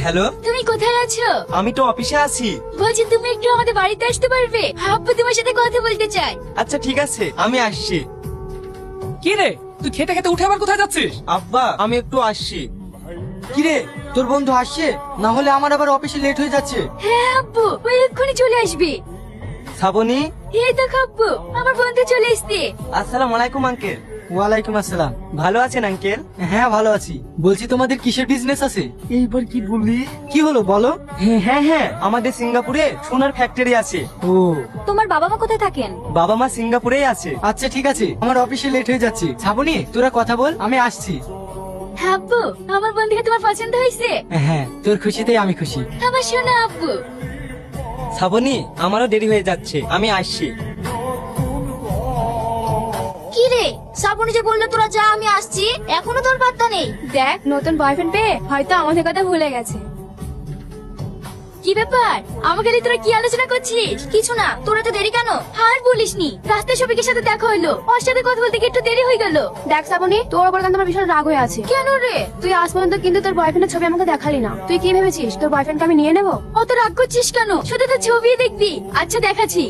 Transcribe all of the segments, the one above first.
Hello, তুমি কোথায় আছো? আমি তো অফিসে আছি। বলছি তুমি একটু আমাদের বাড়িতে আসতে পারবে? আব্বু তোমার সাথে কথা বলতে চাই। আচ্ছা ঠিক আছে, আমি আসছি। কি রে, তুই খেতে খেতে উঠে আবার কোথায় যাচ্ছিস? আব্বা, আমি একটু আসছি। কিরে, তোর বন্ধু আসছে? না হলে আমার আবার অফিসে লেট হয়ে যাচ্ছে। হ্যাঁ আব্বু, ওই এক্ষুনি চলে আসবে। শ্রাবণী, এই দেখো আব্বু, আমার বন্ধু চলে এসছে। আসসালামু আলাইকুম আঙ্কেল। ওয়ালাইকুম আসসালাম। ভালো আছেন আঙ্কেল? হ্যাঁ ভালো আছি। বলছি তোমাদের কিসের বিজনেস আছে? এইবার কি বললি? কি হলো বলো। হ্যাঁ হ্যাঁ, আমাদের সিঙ্গাপুরে সোনার ফ্যাক্টরি আছে। ও তোমার বাবা মা কোথায় থাকেন? বাবা মা সিঙ্গাপুরেই আছে। আচ্ছা ঠিক আছে, আমার অফিসে লেট হয়ে যাচ্ছে। ছাবনি, তোরা কথা বল, আমি আসছি। হ্যাঁ আব্বু, আমার বন্ধুকে তোমার পছন্দ হয়েছে? হ্যাঁ, তোর খুশিতেই আমি খুশি। আমার শোনা আব্বু। শ্রাবণী, আমারও দেরি হয়ে যাচ্ছে, আমি আসছি। কি রে, শ্রাবণী যে বললো তোরা যা, আমি আসছি, এখনো তোর পাত্তা নেই। দেখ, নতুন বয়ফ্রেন্ড পেয়ে হয়তো আমাদের কথা ভুলে গেছে। কি ব্যাপার, আমাকে নিয়ে তোরা কি আলোচনা করছিস? কিছু না, তোরা তো দেরি কেন? আর বলিসনি, রাস্তায় শফিকের সাথে দেখা হলো, ওর সাথে কথা বলতে গিয়ে একটু দেরি হয়ে গেল। দেখ শ্রাবণী, তোর উপর কিন্তু আমার ভীষণ রাগ হয়ে আছে। কেন রে? তুই আজ পর্যন্ত কিন্তু তোর বয়ফ্রেন্ডের ছবি আমাকে দেখালি না। তুই কি ভেবেছিস তোর বয়ফ্রেন্ডকে আমি নিয়ে নেবো? অত রাগ করছিস কেন? শুধু তো ছবি দেখবি। আচ্ছা দেখাচ্ছি।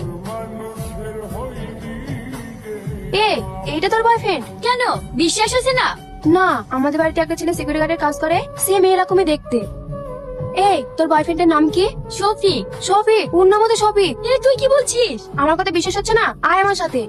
এইটা তোর বয়ফ্রেন্ড? কেন, বিশ্বাস হচ্ছে না? না, আমাদের বাড়িতে একটা ছেলে সিকিউরিটি গার্ডের কাজ করে, সেম এরকমই দেখতে। তোর বয়ফ্রেন্ডের নাম কি? শফিক। শফিক? ওর নামও তো শফিক। তুই কি বলছিস? আমার কথা বিশ্বাস হচ্ছে না? আয় আমার সাথে।